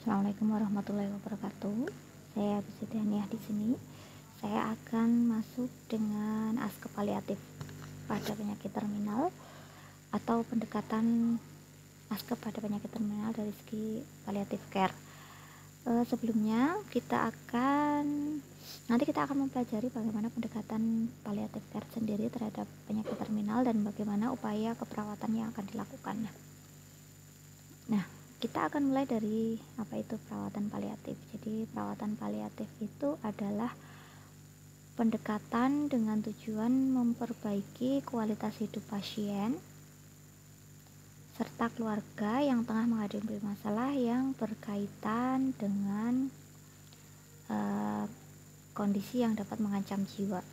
Assalamualaikum warahmatullahi wabarakatuh. Saya Siti Haniah di sini. Saya akan masuk dengan askep paliatif pada penyakit terminal atau pendekatan askep pada penyakit terminal dari segi paliatif care. Sebelumnya nanti kita akan mempelajari bagaimana pendekatan paliatif care sendiri terhadap penyakit terminal dan bagaimana upaya keperawatan yang akan dilakukan. Nah, kita akan mulai dari apa itu perawatan paliatif. Jadi perawatan paliatif itu adalah pendekatan dengan tujuan memperbaiki kualitas hidup pasien serta keluarga yang tengah menghadapi masalah yang berkaitan dengan kondisi yang dapat mengancam jiwa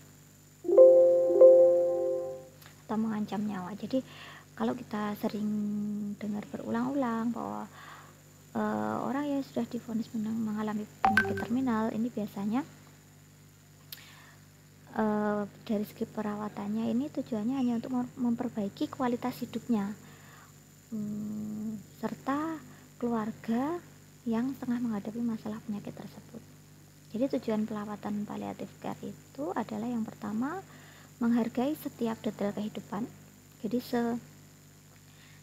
atau mengancam nyawa. Jadi kalau kita sering dengar berulang-ulang bahwa orang yang sudah divonis mengalami penyakit terminal ini biasanya dari segi perawatannya ini tujuannya hanya untuk memperbaiki kualitas hidupnya serta keluarga yang tengah menghadapi masalah penyakit tersebut. Jadi tujuan perawatan paliatif care itu adalah yang pertama, menghargai setiap detail kehidupan. Jadi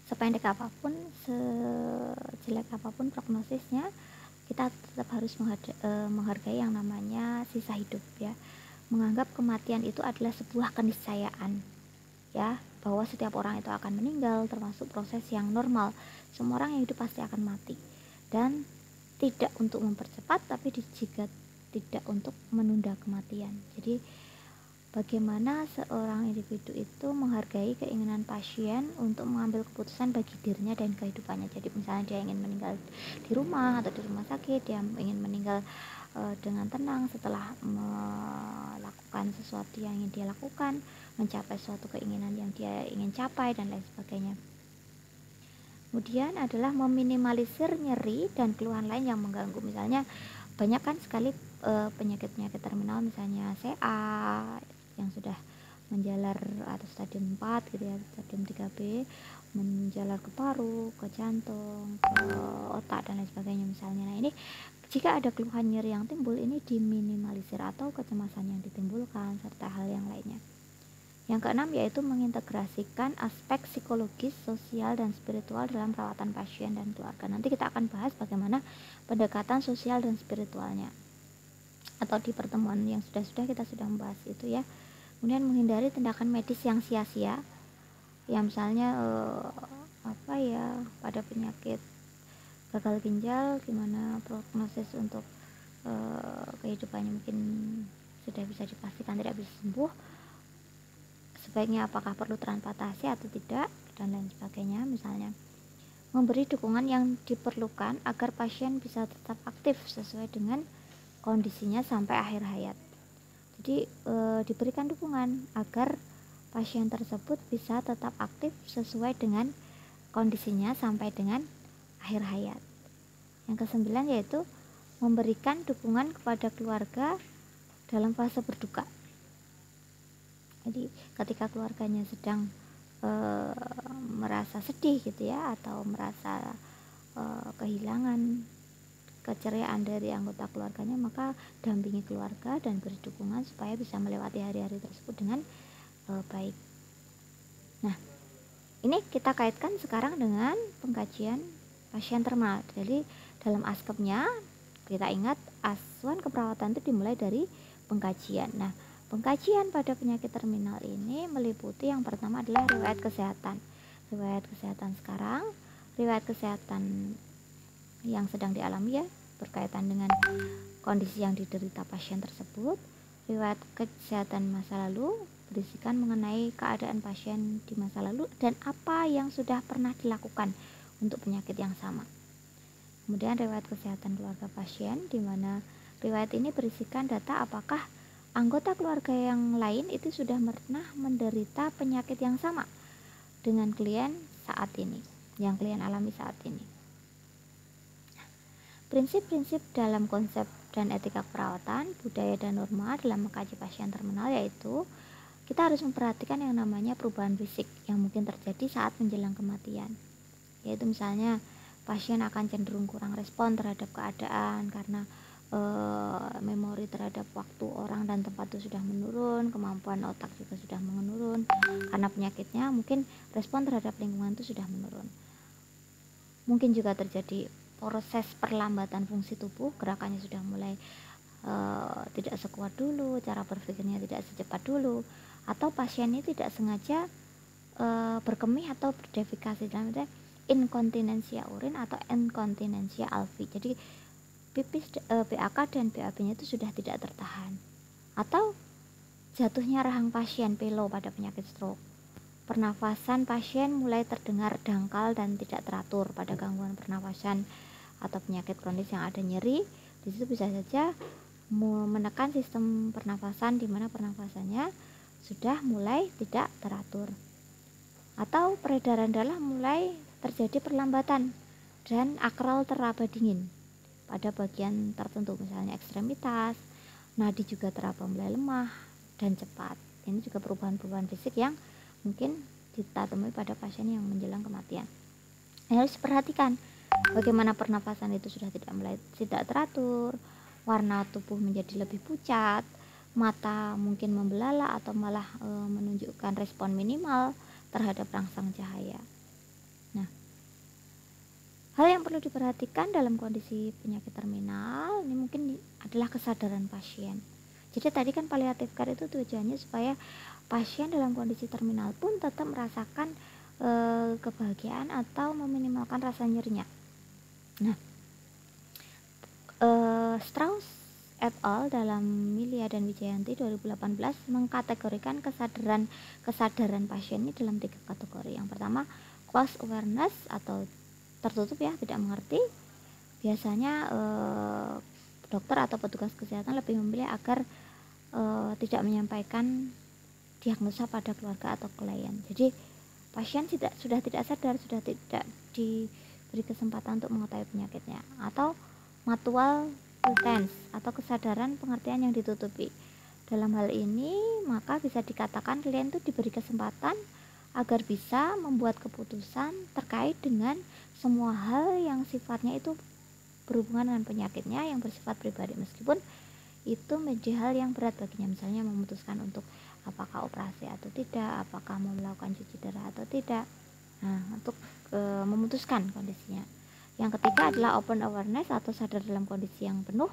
sependek apapun, sejelek apapun prognosisnya, kita tetap harus menghargai yang namanya sisa hidup, ya. Menganggap kematian itu adalah sebuah keniscayaan, ya, bahwa setiap orang itu akan meninggal, termasuk proses yang normal. Semua orang yang hidup pasti akan mati, dan tidak untuk mempercepat, tapi jika tidak untuk menunda kematian. Jadi bagaimana seorang individu itu menghargai keinginan pasien untuk mengambil keputusan bagi dirinya dan kehidupannya. Jadi misalnya dia ingin meninggal di rumah atau di rumah sakit, dia ingin meninggal dengan tenang setelah melakukan sesuatu yang ingin dia lakukan, mencapai suatu keinginan yang dia ingin capai, dan lain sebagainya. Kemudian adalah meminimalisir nyeri dan keluhan lain yang mengganggu. Misalnya banyak kan sekali penyakit-penyakit terminal, misalnya CA yang sudah menjalar atau stadium 4 gitu ya, stadium 3B, menjalar ke paru, ke jantung, ke otak, dan lain sebagainya misalnya. Nah, ini jika ada keluhan nyeri yang timbul, ini diminimalisir atau kecemasan yang ditimbulkan serta hal yang lainnya. Yang keenam yaitu mengintegrasikan aspek psikologis, sosial, dan spiritual dalam perawatan pasien dan keluarga. Nanti kita akan bahas bagaimana pendekatan sosial dan spiritualnya, atau di pertemuan yang sudah kita sudah membahas itu, ya. Kemudian menghindari tindakan medis yang sia-sia, ya, misalnya pada penyakit gagal ginjal, gimana prognosis untuk kehidupannya mungkin sudah bisa dipastikan tidak bisa sembuh, sebaiknya apakah perlu transplantasi atau tidak, dan lain sebagainya. Misalnya memberi dukungan yang diperlukan agar pasien bisa tetap aktif sesuai dengan kondisinya sampai akhir hayat. Jadi diberikan dukungan agar pasien tersebut bisa tetap aktif sesuai dengan kondisinya sampai dengan akhir hayat. Yang ke-9 yaitu memberikan dukungan kepada keluarga dalam fase berduka. Jadi ketika keluarganya sedang merasa sedih gitu ya, atau merasa kehilangan keceriaan dari anggota keluarganya, maka dampingi keluarga dan beri dukungan supaya bisa melewati hari-hari tersebut dengan baik. Nah, ini kita kaitkan sekarang dengan pengkajian pasien terminal. Jadi dalam askepnya kita ingat acuan keperawatan itu dimulai dari pengkajian. Nah, pengkajian pada penyakit terminal ini meliputi yang pertama adalah riwayat kesehatan. Riwayat kesehatan sekarang, riwayat kesehatan yang sedang dialami, ya, berkaitan dengan kondisi yang diderita pasien tersebut. Riwayat kesehatan masa lalu berisikan mengenai keadaan pasien di masa lalu dan apa yang sudah pernah dilakukan untuk penyakit yang sama. Kemudian riwayat kesehatan keluarga pasien, di mana riwayat ini berisikan data apakah anggota keluarga yang lain itu sudah pernah menderita penyakit yang sama dengan klien saat ini, yang klien alami saat ini. Prinsip-prinsip dalam konsep dan etika perawatan, budaya dan norma dalam mengkaji pasien terminal yaitu kita harus memperhatikan yang namanya perubahan fisik yang mungkin terjadi saat menjelang kematian. Yaitu misalnya pasien akan cenderung kurang respon terhadap keadaan karena memori terhadap waktu, orang, dan tempat itu sudah menurun, kemampuan otak juga sudah menurun karena penyakitnya. Mungkin respon terhadap lingkungan itu sudah menurun. Mungkin juga terjadi proses perlambatan fungsi tubuh, gerakannya sudah mulai tidak sekuat dulu, cara berpikirnya tidak secepat dulu, atau pasien ini tidak sengaja berkemih atau berdefekasi, dalam artian inkontinensia urin atau inkontinensia alfi. Jadi pipis, BAK dan BAB-nya itu sudah tidak tertahan, atau jatuhnya rahang pasien pelo pada penyakit stroke. Pernafasan pasien mulai terdengar dangkal dan tidak teratur pada gangguan pernafasan atau penyakit kronis yang ada nyeri. Di situ bisa saja menekan sistem pernafasan di mana pernafasannya sudah mulai tidak teratur, atau peredaran darah mulai terjadi perlambatan dan akral teraba dingin pada bagian tertentu, misalnya ekstremitas. Nadi juga teraba mulai lemah dan cepat. Ini juga perubahan-perubahan fisik yang mungkin kita temui pada pasien yang menjelang kematian. Harus perhatikan bagaimana pernafasan itu sudah tidak teratur, warna tubuh menjadi lebih pucat, mata mungkin membelalak atau malah menunjukkan respon minimal terhadap rangsang cahaya. Nah, hal yang perlu diperhatikan dalam kondisi penyakit terminal ini mungkin adalah kesadaran pasien. Jadi tadi kan palliative care itu tujuannya supaya pasien dalam kondisi terminal pun tetap merasakan kebahagiaan atau meminimalkan rasa nyerinya. Nah, Strauss et al. Dalam Milia dan Wijayanti 2018 mengkategorikan kesadaran pasien ini dalam 3 kategori. Yang pertama, close awareness atau tertutup ya, tidak mengerti. Biasanya dokter atau petugas kesehatan lebih memilih agar tidak menyampaikan diagnosa pada keluarga atau klien. Jadi pasien sudah tidak sadar, sudah tidak diberi kesempatan untuk mengetahui penyakitnya. Atau mutual pretense atau kesadaran pengertian yang ditutupi. Dalam hal ini maka bisa dikatakan klien itu diberi kesempatan agar bisa membuat keputusan terkait dengan semua hal yang sifatnya itu berhubungan dengan penyakitnya yang bersifat pribadi, meskipun itu menjadi hal yang berat baginya, misalnya memutuskan untuk apakah operasi atau tidak, apakah mau melakukan cuci darah atau tidak. Nah, untuk memutuskan kondisinya. Yang ketiga adalah open awareness atau sadar dalam kondisi yang penuh.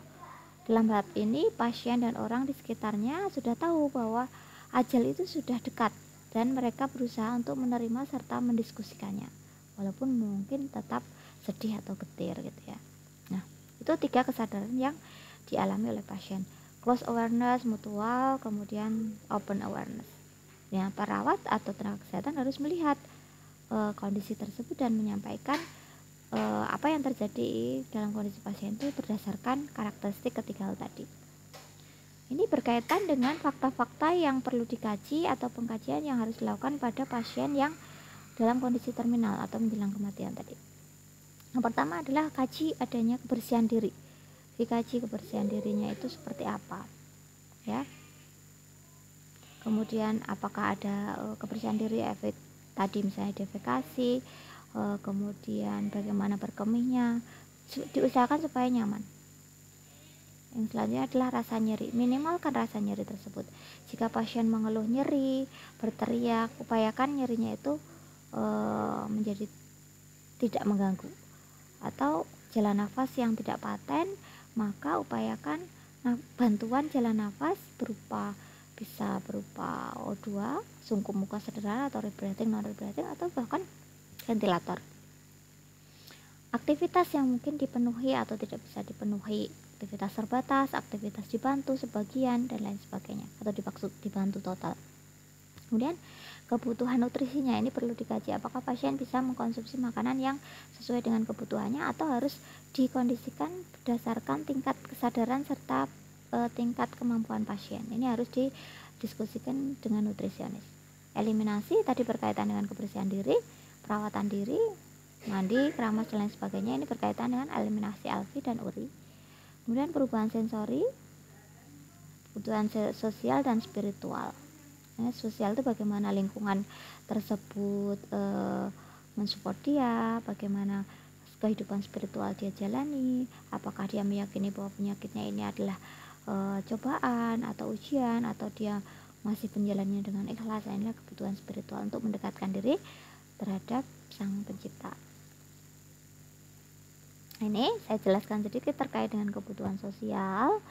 Dalam hal ini pasien dan orang di sekitarnya sudah tahu bahwa ajal itu sudah dekat dan mereka berusaha untuk menerima serta mendiskusikannya, walaupun mungkin tetap sedih atau getir gitu ya. Nah, itu 3 kesadaran yang dialami oleh pasien: close awareness, mutual, kemudian open awareness. Ya, perawat atau tenaga kesehatan harus melihat kondisi tersebut dan menyampaikan apa yang terjadi dalam kondisi pasien itu berdasarkan karakteristik ketiga hal tadi. Ini berkaitan dengan fakta-fakta yang perlu dikaji atau pengkajian yang harus dilakukan pada pasien yang dalam kondisi terminal atau menjelang kematian tadi. Yang pertama adalah kaji adanya kebersihan diri. Dikaji kebersihan dirinya itu seperti apa, ya. Kemudian apakah ada kebersihan diri efek tadi, misalnya defekasi, kemudian bagaimana berkemihnya, diusahakan supaya nyaman. Yang selanjutnya adalah rasa nyeri. Minimalkan rasa nyeri tersebut. Jika pasien mengeluh nyeri, berteriak, upayakan nyerinya itu menjadi tidak mengganggu. Atau jalan nafas yang tidak paten, maka upayakan bantuan jalan nafas bisa berupa O2, sungkum muka sederhana atau rebreathing, non rebreathing, atau bahkan ventilator. Aktivitas yang mungkin dipenuhi atau tidak bisa dipenuhi, aktivitas terbatas, aktivitas dibantu sebagian, dan lain sebagainya, atau dibantu total. Kemudian kebutuhan nutrisinya ini perlu dikaji, apakah pasien bisa mengkonsumsi makanan yang sesuai dengan kebutuhannya atau harus dikondisikan berdasarkan tingkat kesadaran serta tingkat kemampuan pasien. Ini harus didiskusikan dengan nutrisionis. Eliminasi tadi berkaitan dengan kebersihan diri, perawatan diri, mandi, keramas, dan lain sebagainya. Ini berkaitan dengan eliminasi alfi dan uri. Kemudian perubahan sensori, kebutuhan sosial dan spiritual. Sosial itu bagaimana lingkungan tersebut mensupport dia, bagaimana kehidupan spiritual dia jalani, apakah dia meyakini bahwa penyakitnya ini adalah cobaan atau ujian, atau dia masih menjalannya dengan ikhlas. Inilah kebutuhan spiritual untuk mendekatkan diri terhadap Sang Pencipta. Ini saya jelaskan sedikit terkait dengan kebutuhan sosial.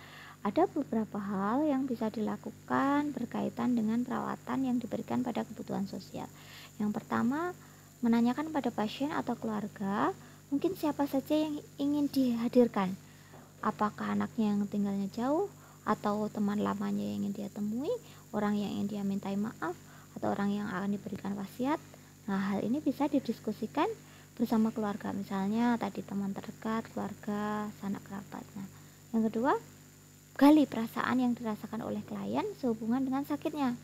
Ada beberapa hal yang bisa dilakukan berkaitan dengan perawatan yang diberikan pada kebutuhan sosial. Yang pertama, menanyakan pada pasien atau keluarga, mungkin siapa saja yang ingin dihadirkan. Apakah anaknya yang tinggalnya jauh, atau teman lamanya yang ingin dia temui, orang yang ingin dia mintai maaf, atau orang yang akan diberikan wasiat. Nah, hal ini bisa didiskusikan bersama keluarga, misalnya tadi teman terdekat, keluarga, sanak kerabat. Nah, yang kedua, gali perasaan yang dirasakan oleh klien sehubungan dengan sakitnya,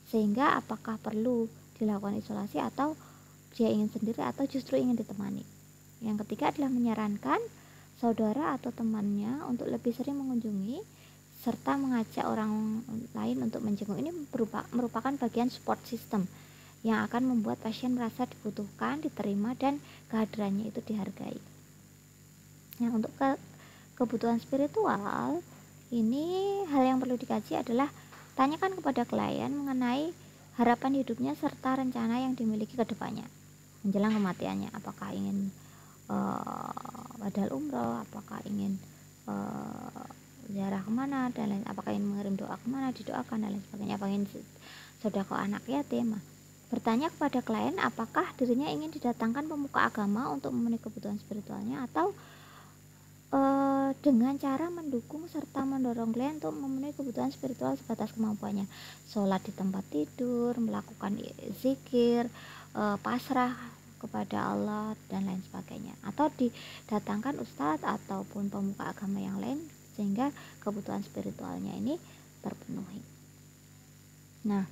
sehingga apakah perlu dilakukan isolasi atau dia ingin sendiri atau justru ingin ditemani. Yang ketiga adalah menyarankan saudara atau temannya untuk lebih sering mengunjungi serta mengajak orang lain untuk menjenguk. Ini merupakan bagian support system yang akan membuat pasien merasa dibutuhkan, diterima, dan kehadirannya itu dihargai. Nah, untuk kebutuhan spiritual ini, hal yang perlu dikaji adalah tanyakan kepada klien mengenai harapan hidupnya serta rencana yang dimiliki ke depannya menjelang kematiannya. Apakah ingin badal umroh, apakah ingin ziarah kemana, dan lain, apakah ingin mengirim doa kemana, didoakan, dan lain sebagainya, apa ingin sedekah anak yatim. Bertanya kepada klien apakah dirinya ingin didatangkan pemuka agama untuk memenuhi kebutuhan spiritualnya, atau dengan cara mendukung serta mendorong klien untuk memenuhi kebutuhan spiritual sebatas kemampuannya. Sholat di tempat tidur, melakukan zikir, pasrah kepada Allah, dan lain sebagainya, atau didatangkan ustadz ataupun pemuka agama yang lain sehingga kebutuhan spiritualnya ini terpenuhi. Nah,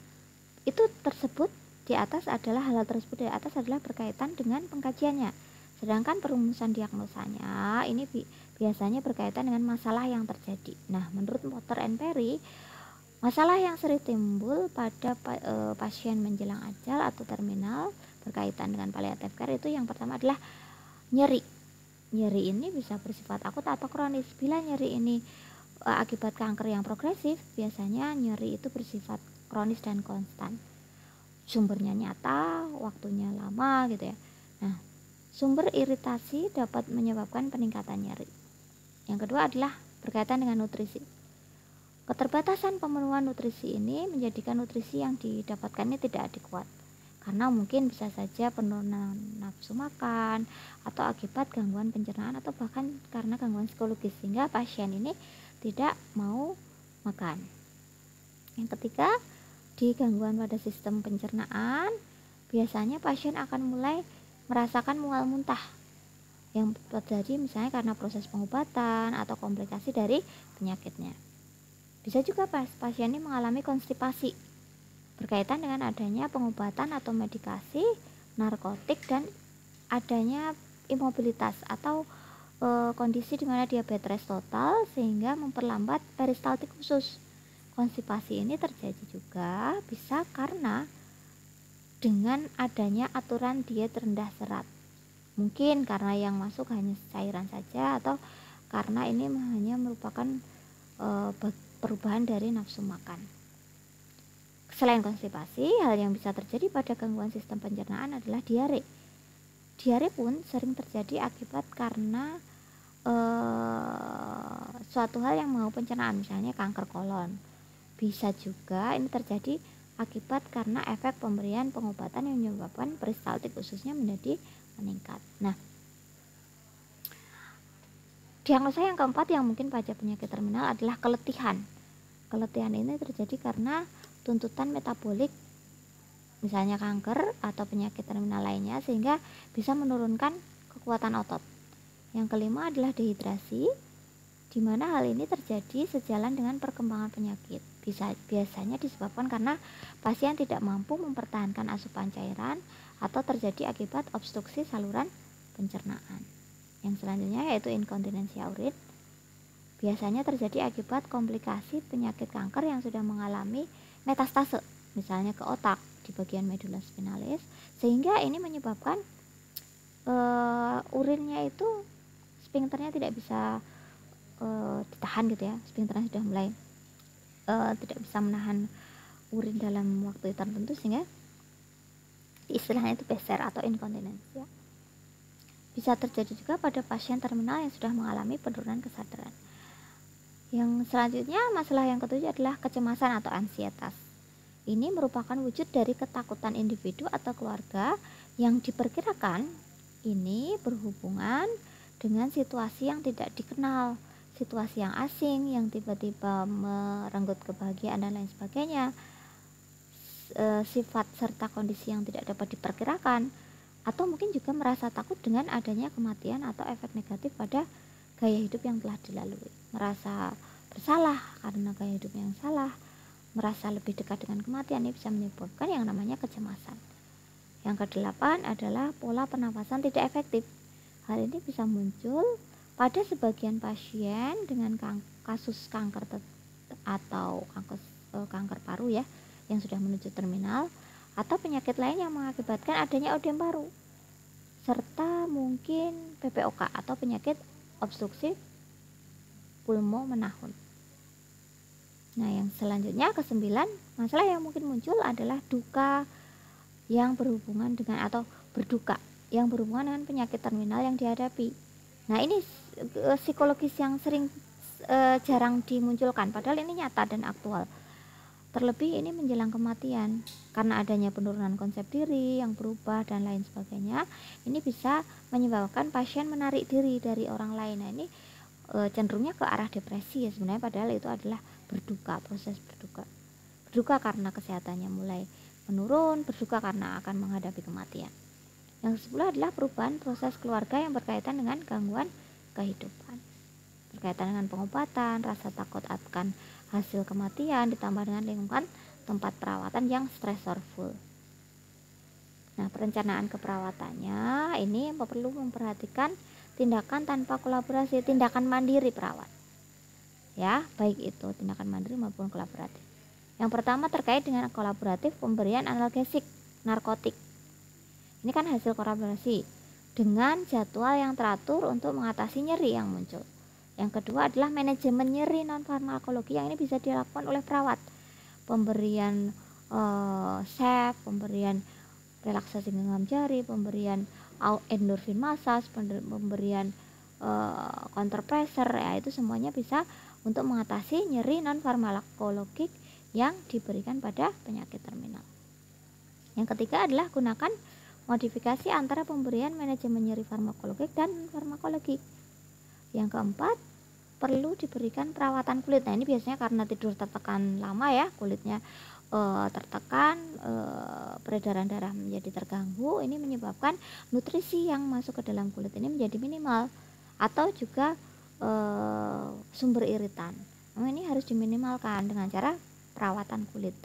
itu tersebut di atas adalah hal tersebut di atas adalah berkaitan dengan pengkajiannya. Sedangkan perumusan diagnosanya ini biasanya berkaitan dengan masalah yang terjadi. Nah, menurut Potter and Perry, masalah yang sering timbul pada pasien menjelang ajal atau terminal berkaitan dengan palliative care itu yang pertama adalah nyeri. Nyeri ini bisa bersifat akut atau kronis. Bila nyeri ini akibat kanker yang progresif, biasanya nyeri itu bersifat kronis dan konstan. Sumbernya nyata, waktunya lama gitu ya. Nah, sumber iritasi dapat menyebabkan peningkatan nyeri. Yang kedua adalah berkaitan dengan nutrisi. Keterbatasan pemenuhan nutrisi ini menjadikan nutrisi yang didapatkan ini tidak adekuat, karena mungkin bisa saja penurunan nafsu makan atau akibat gangguan pencernaan atau bahkan karena gangguan psikologis sehingga pasien ini tidak mau makan. Yang ketiga, di gangguan pada sistem pencernaan, biasanya pasien akan mulai merasakan mual muntah yang terjadi misalnya karena proses pengobatan atau komplikasi dari penyakitnya. Bisa juga pasien ini mengalami konstipasi berkaitan dengan adanya pengobatan atau medikasi, narkotik, dan adanya imobilitas atau kondisi di mana diabetes total sehingga memperlambat peristaltik usus. Konstipasi ini terjadi juga bisa karena dengan adanya aturan diet rendah serat. Mungkin karena yang masuk hanya cairan saja, atau karena ini hanya merupakan perubahan dari nafsu makan. Selain konstipasi, hal yang bisa terjadi pada gangguan sistem pencernaan adalah diare. Diare pun sering terjadi akibat karena suatu hal yang mengganggu pencernaan, misalnya kanker kolon. Bisa juga ini terjadi akibat karena efek pemberian pengobatan yang menyebabkan peristaltik ususnya menjadi meningkat. Nah, diagnosa yang keempat yang mungkin pada penyakit terminal adalah keletihan. Keletihan ini terjadi karena tuntutan metabolik, misalnya kanker atau penyakit terminal lainnya, sehingga bisa menurunkan kekuatan otot. Yang kelima adalah dehidrasi, di mana hal ini terjadi sejalan dengan perkembangan penyakit. Biasanya disebabkan karena pasien tidak mampu mempertahankan asupan cairan atau terjadi akibat obstruksi saluran pencernaan. Yang selanjutnya yaitu inkontinensia urin. Biasanya terjadi akibat komplikasi penyakit kanker yang sudah mengalami metastase, misalnya ke otak di bagian medula spinalis, sehingga ini menyebabkan urinnya itu sphinkternya tidak bisa ditahan gitu ya, sphinkternya sudah mulai tidak bisa menahan urin dalam waktu tertentu, sehingga istilahnya itu peser atau inkontinensi ya. Bisa terjadi juga pada pasien terminal yang sudah mengalami penurunan kesadaran. Yang selanjutnya, masalah yang ketujuh adalah kecemasan atau ansietas. Ini merupakan wujud dari ketakutan individu atau keluarga yang diperkirakan ini berhubungan dengan situasi yang tidak dikenal, situasi yang asing yang tiba-tiba merenggut kebahagiaan dan lain sebagainya, sifat serta kondisi yang tidak dapat diperkirakan, atau mungkin juga merasa takut dengan adanya kematian atau efek negatif pada gaya hidup yang telah dilalui, merasa bersalah karena gaya hidup yang salah, merasa lebih dekat dengan kematian. Ini bisa menyebabkan yang namanya kecemasan. Yang kedelapan adalah pola pernapasan tidak efektif. Hal ini bisa muncul pada sebagian pasien dengan kasus kanker atau kanker paru ya, yang sudah menuju terminal, atau penyakit lain yang mengakibatkan adanya odem paru, serta mungkin PPOK atau penyakit obstruksi pulmomenahun. Nah, yang selanjutnya ke-9, masalah yang mungkin muncul adalah duka yang berhubungan dengan atau berduka yang berhubungan dengan penyakit terminal yang dihadapi. Nah, ini psikologis yang sering jarang dimunculkan, padahal ini nyata dan aktual. Terlebih ini menjelang kematian, karena adanya penurunan konsep diri yang berubah dan lain sebagainya. Ini bisa menyebabkan pasien menarik diri dari orang lain. Nah, ini cenderungnya ke arah depresi ya sebenarnya, padahal itu adalah berduka, proses berduka karena kesehatannya mulai menurun, berduka karena akan menghadapi kematian. Yang ke-10 adalah perubahan proses keluarga yang berkaitan dengan gangguan kehidupan, berkaitan dengan pengobatan, rasa takut akan hasil kematian, ditambah dengan lingkungan tempat perawatan yang stressorful. Nah, perencanaan keperawatannya ini perlu memperhatikan tindakan tanpa kolaborasi, tindakan mandiri perawat ya, baik itu tindakan mandiri maupun kolaboratif. Yang pertama terkait dengan kolaboratif, pemberian analgesik, narkotik. Ini kan hasil kolaborasi dengan jadwal yang teratur untuk mengatasi nyeri yang muncul. Yang kedua adalah manajemen nyeri non farmakologi, yang ini bisa dilakukan oleh perawat. Pemberian SEF, pemberian relaksasi genggam jari, pemberian endorfin massage, pemberian counter pressure ya, itu semuanya bisa untuk mengatasi nyeri non farmakologik yang diberikan pada penyakit terminal. Yang ketiga adalah gunakan modifikasi antara pemberian manajemen nyeri farmakologik dan farmakologik. Yang keempat, perlu diberikan perawatan kulit. Nah, ini biasanya karena tidur tertekan lama ya, kulitnya tertekan, peredaran darah menjadi terganggu. Ini menyebabkan nutrisi yang masuk ke dalam kulit ini menjadi minimal, atau juga sumber iritan. Nah, ini harus diminimalkan dengan cara perawatan kulit.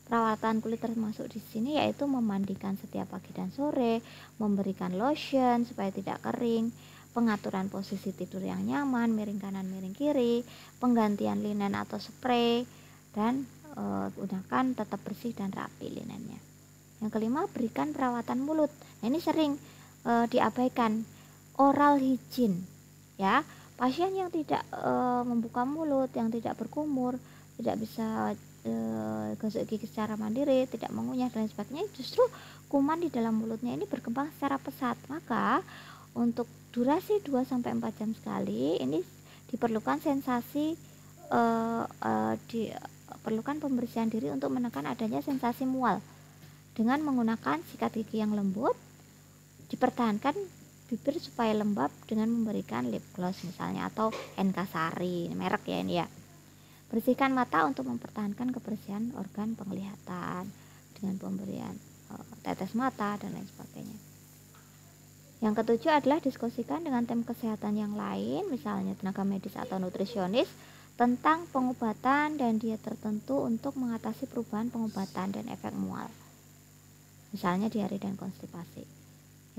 Perawatan kulit termasuk di sini yaitu memandikan setiap pagi dan sore, memberikan lotion supaya tidak kering, pengaturan posisi tidur yang nyaman, miring kanan miring kiri, penggantian linen atau spray, dan gunakan tetap bersih dan rapi linennya. Yang kelima, berikan perawatan mulut. Nah, ini sering diabaikan, oral hygiene ya. Pasien yang tidak membuka mulut, yang tidak berkumur, tidak bisa gosok gigi secara mandiri, tidak mengunyah dan sebagainya, justru kuman di dalam mulutnya ini berkembang secara pesat. Maka untuk durasi 2-4 jam sekali ini diperlukan diperlukan pembersihan diri untuk menekan adanya sensasi mual dengan menggunakan sikat gigi yang lembut. Dipertahankan bibir supaya lembab dengan memberikan lip gloss misalnya, atau NK Sari merek ya ini ya. Bersihkan mata untuk mempertahankan kebersihan organ penglihatan dengan pemberian tetes mata dan lain sebagainya. Yang ketujuh adalah diskusikan dengan tim kesehatan yang lain, misalnya tenaga medis atau nutrisionis, tentang pengobatan dan diet tertentu untuk mengatasi perubahan pengobatan dan efek mual, misalnya diare dan konstipasi.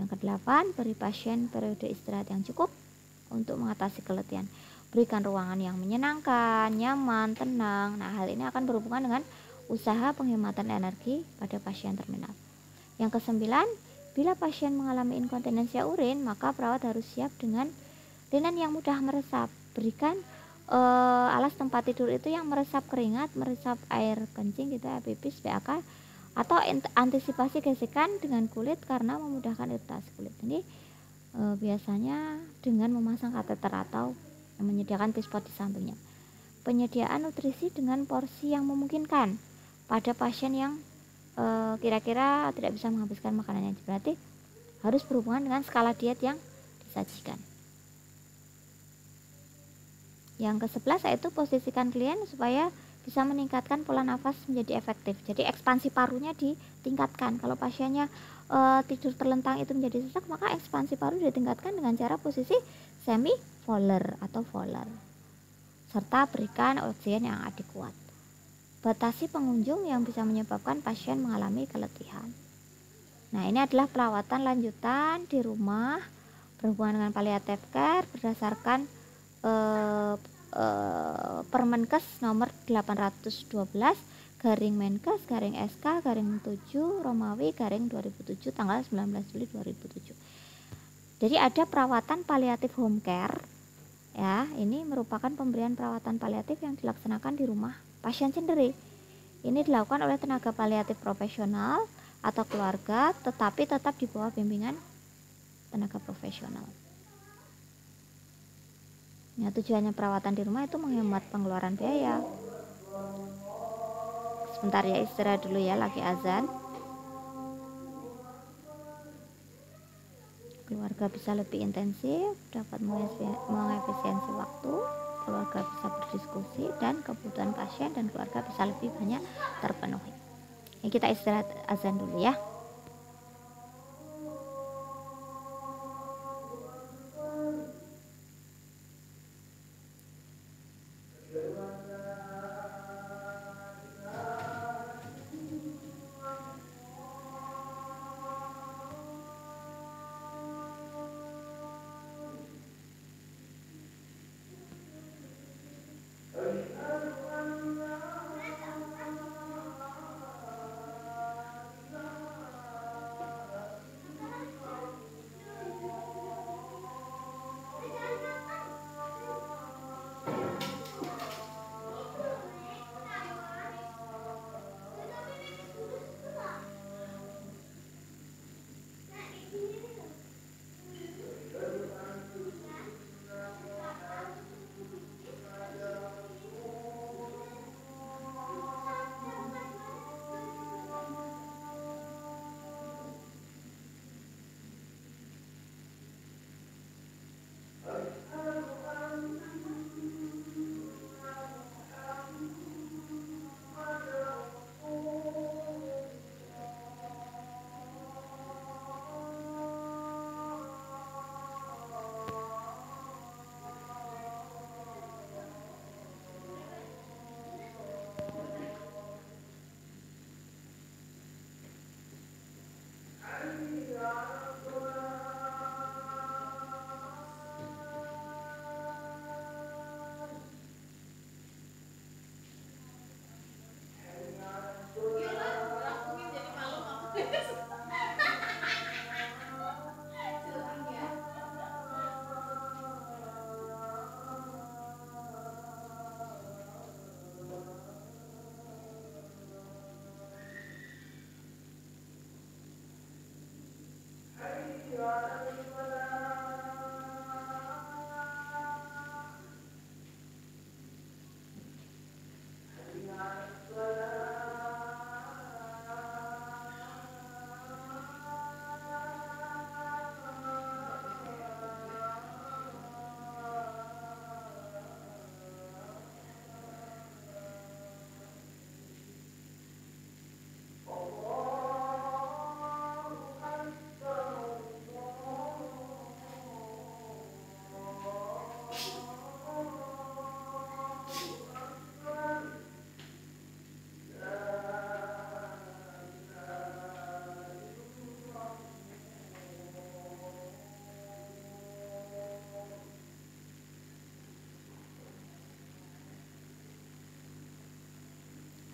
Yang kedelapan, beri pasien periode istirahat yang cukup untuk mengatasi keletihan. Berikan ruangan yang menyenangkan, nyaman, tenang. Nah, hal ini akan berhubungan dengan usaha penghematan energi pada pasien terminal. Yang kesembilan, Apabila pasien mengalami inkontinensia urin, maka perawat harus siap dengan linen yang mudah meresap. Berikan alas tempat tidur itu yang meresap keringat, meresap air kencing gitu ya, pipis, BAK, atau antisipasi gesekan dengan kulit karena memudahkan iritasi kulit. Ini biasanya dengan memasang kateter atau menyediakan tispot di sampingnya. Penyediaan nutrisi dengan porsi yang memungkinkan pada pasien yang kira-kira tidak bisa menghabiskan makanannya, berarti harus berhubungan dengan skala diet yang disajikan. Yang ke-11 yaitu posisikan klien supaya bisa meningkatkan pola nafas menjadi efektif. Jadi ekspansi parunya ditingkatkan. Kalau pasiennya tidur terlentang itu menjadi sesak, maka ekspansi paru ditingkatkan dengan cara posisi semi volar atau volar, serta berikan oksigen yang adekuat. Batasi pengunjung yang bisa menyebabkan pasien mengalami keletihan. Nah, ini adalah perawatan lanjutan di rumah berhubungan dengan palliative care berdasarkan Permenkes nomor 812 garing Menkes garing SK garing 7 Romawi garing 2007 tanggal 19 Juli 2007. Jadi ada perawatan palliatif home care ya, ini merupakan pemberian perawatan paliatif yang dilaksanakan di rumah pasien sendiri. Ini dilakukan oleh tenaga paliatif profesional atau keluarga, tetapi tetap di bawah bimbingan tenaga profesional. Nah, tujuannya perawatan di rumah itu menghemat pengeluaran biaya. Sebentar ya, istirahat dulu ya, lagi azan. Keluarga bisa lebih intensif, dapat mengefisiensi waktu, keluarga bisa berdiskusi, dan kebutuhan pasien dan keluarga bisa lebih banyak terpenuhi. Ini kita istirahat azan dulu ya.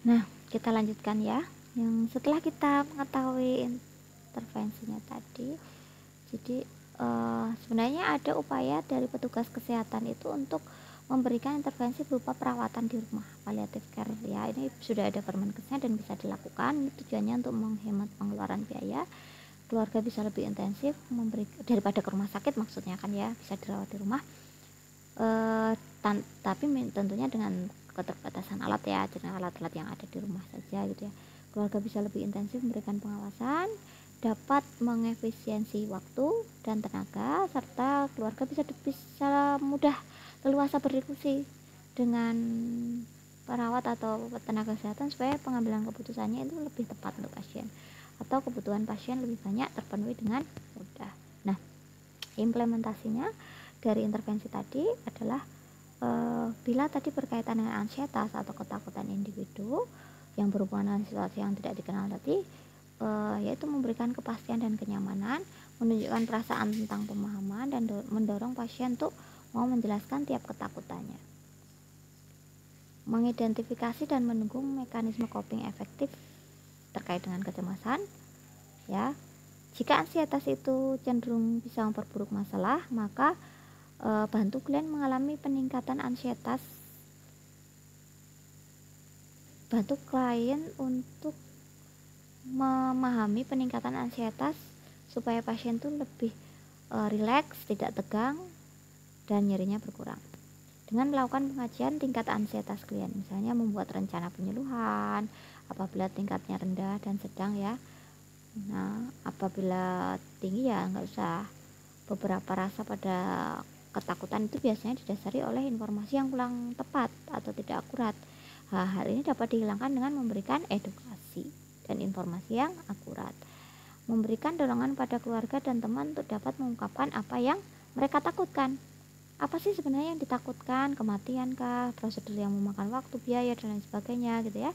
Nah, kita lanjutkan ya. Yang setelah kita mengetahui intervensinya tadi. Jadi sebenarnya ada upaya dari petugas kesehatan itu untuk memberikan intervensi berupa perawatan di rumah, palliative care ya. Ini sudah ada Permenkesnya dan bisa dilakukan. Tujuannya untuk menghemat pengeluaran biaya. Keluarga bisa lebih intensif memberi daripada ke rumah sakit, maksudnya kan ya, bisa dirawat di rumah. Tapi tentunya dengan keterbatasan alat ya, dengan alat-alat yang ada di rumah saja gitu ya. Keluarga bisa lebih intensif memberikan pengawasan, dapat mengefisiensi waktu dan tenaga, serta keluarga bisa mudah leluasa berdiskusi dengan perawat atau tenaga kesehatan supaya pengambilan keputusannya itu lebih tepat untuk pasien, atau kebutuhan pasien lebih banyak terpenuhi dengan mudah. Nah, implementasinya dari intervensi tadi adalah bila tadi berkaitan dengan ansietas atau ketakutan individu yang berhubungan dengan situasi yang tidak dikenal tadi, yaitu memberikan kepastian dan kenyamanan, menunjukkan perasaan tentang pemahaman, dan mendorong pasien untuk mau menjelaskan tiap ketakutannya, mengidentifikasi dan mendukung mekanisme coping efektif terkait dengan kecemasan ya. Jika ansietas itu cenderung bisa memperburuk masalah, maka bantu klien mengalami peningkatan ansietas, bantu klien untuk memahami peningkatan ansietas supaya pasien tuh lebih rileks, tidak tegang, dan nyerinya berkurang. Dengan melakukan pengajian tingkat ansietas klien, misalnya membuat rencana penyuluhan apabila tingkatnya rendah dan sedang ya. Nah, apabila tinggi ya nggak usah. Beberapa rasa pada ketakutan itu biasanya didasari oleh informasi yang kurang tepat atau tidak akurat. Hal ini dapat dihilangkan dengan memberikan edukasi dan informasi yang akurat. Memberikan dorongan pada keluarga dan teman untuk dapat mengungkapkan apa yang mereka takutkan. Apa sih sebenarnya yang ditakutkan? Kematian kah? Prosedur yang memakan waktu, biaya, dan lain sebagainya gitu ya.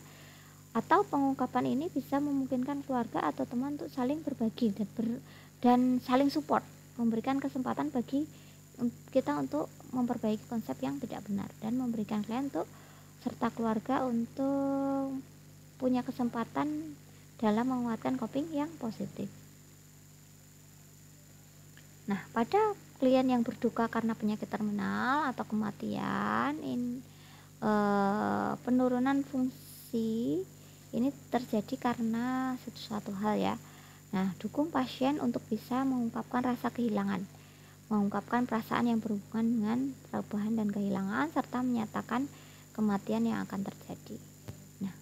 Atau pengungkapan ini bisa memungkinkan keluarga atau teman untuk saling berbagi dan saling support, memberikan kesempatan bagi kita untuk memperbaiki konsep yang tidak benar, dan memberikan klien untuk serta keluarga untuk punya kesempatan dalam menguatkan coping yang positif. Nah, pada klien yang berduka karena penyakit terminal atau kematian, penurunan fungsi ini terjadi karena suatu hal ya. Nah, dukung pasien untuk bisa mengungkapkan rasa kehilangan, mengungkapkan perasaan yang berhubungan dengan perubahan dan kehilangan, serta menyatakan kematian yang akan terjadi. Nah,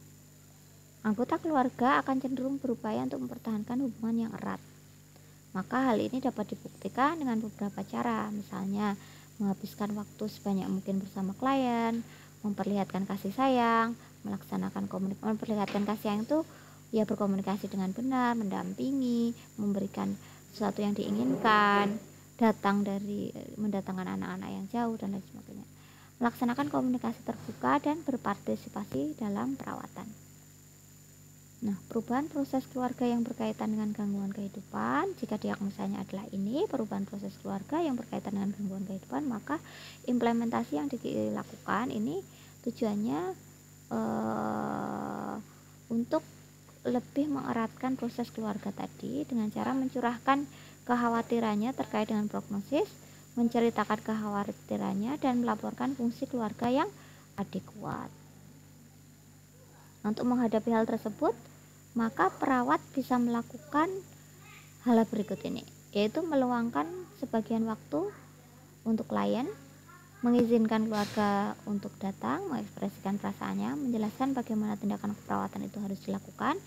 anggota keluarga akan cenderung berupaya untuk mempertahankan hubungan yang erat. Maka hal ini dapat dibuktikan dengan beberapa cara, misalnya menghabiskan waktu sebanyak mungkin bersama klien, memperlihatkan kasih sayang, memperlihatkan kasih sayang itu ya berkomunikasi dengan benar, mendampingi, memberikan sesuatu yang diinginkan, mendatangkan anak-anak yang jauh dan lain sebagainya. Melaksanakan komunikasi terbuka dan berpartisipasi dalam perawatan. Nah, perubahan proses keluarga yang berkaitan dengan gangguan kehidupan, jika diagnosanya adalah ini, perubahan proses keluarga yang berkaitan dengan gangguan kehidupan, maka implementasi yang dilakukan ini tujuannya untuk lebih mengeratkan proses keluarga tadi dengan cara mencurahkan kekhawatirannya terkait dengan prognosis, menceritakan kekhawatirannya, dan melaporkan fungsi keluarga yang adekuat. Untuk menghadapi hal tersebut, maka perawat bisa melakukan hal berikut ini, yaitu meluangkan sebagian waktu untuk klien, mengizinkan keluarga untuk datang, mengekspresikan perasaannya, menjelaskan bagaimana tindakan keperawatan itu harus dilakukan,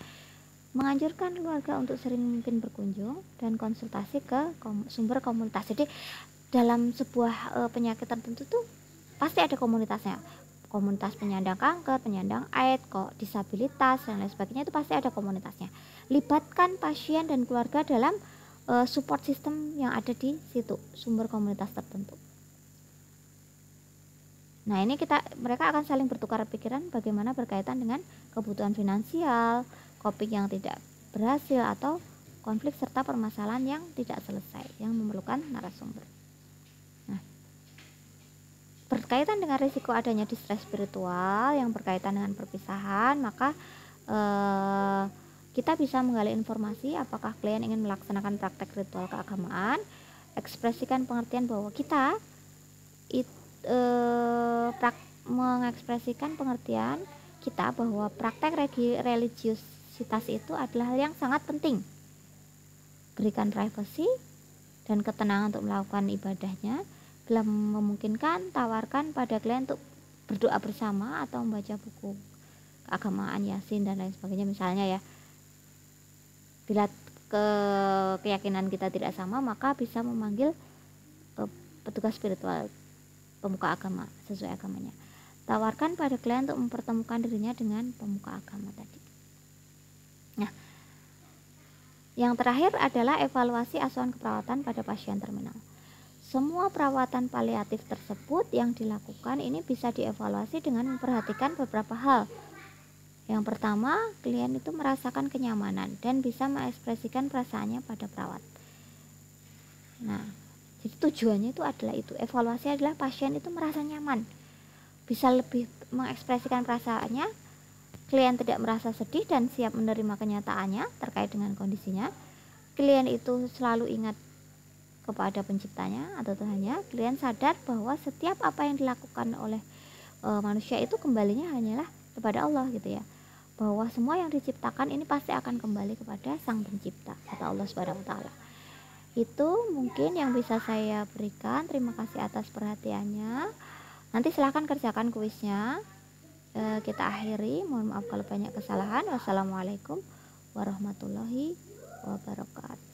menganjurkan keluarga untuk sering mungkin berkunjung, dan konsultasi ke sumber komunitas. Jadi dalam sebuah penyakit tertentu tuh pasti ada komunitasnya. Komunitas penyandang kanker, penyandang AIDS, disabilitas, dan lain sebagainya, itu pasti ada komunitasnya. Libatkan pasien dan keluarga dalam support system yang ada di situ, sumber komunitas tertentu. Nah, ini mereka akan saling bertukar pikiran bagaimana berkaitan dengan kebutuhan finansial, coping yang tidak berhasil, atau konflik serta permasalahan yang tidak selesai yang memerlukan narasumber. Berkaitan dengan risiko adanya distress spiritual yang berkaitan dengan perpisahan, maka Kita bisa menggali informasi apakah klien ingin melaksanakan praktek ritual keagamaan, ekspresikan pengertian bahwa kita mengekspresikan pengertian kita bahwa praktek religiusitas itu adalah hal yang sangat penting. Berikan privasi dan ketenangan untuk melakukan ibadahnya. Bila memungkinkan, tawarkan pada klien untuk berdoa bersama atau membaca buku keagamaan, Yasin dan lain sebagainya misalnya ya. Bila keyakinan kita tidak sama, maka bisa memanggil petugas spiritual, pemuka agama sesuai agamanya. Tawarkan pada klien untuk mempertemukan dirinya dengan pemuka agama tadi. Nah, yang terakhir adalah evaluasi asuhan keperawatan pada pasien terminal. Semua perawatan paliatif tersebut yang dilakukan ini bisa dievaluasi dengan memperhatikan beberapa hal. Yang pertama, klien itu merasakan kenyamanan dan bisa mengekspresikan perasaannya pada perawat. Nah, jadi tujuannya itu adalah itu. Evaluasi adalah pasien itu merasa nyaman, bisa lebih mengekspresikan perasaannya. Klien tidak merasa sedih dan siap menerima kenyataannya terkait dengan kondisinya. Klien itu selalu ingat kepada penciptanya atau Tuhannya. Klien sadar bahwa setiap apa yang dilakukan oleh manusia itu kembalinya hanyalah kepada Allah gitu ya, bahwa semua yang diciptakan ini pasti akan kembali kepada Sang Pencipta atau Allah Subhanahu wa taala. Itu mungkin yang bisa saya berikan. Terima kasih atas perhatiannya. Nanti silahkan kerjakan kuisnya. Kita akhiri, mohon maaf kalau banyak kesalahan. Wassalamualaikum warahmatullahi wabarakatuh.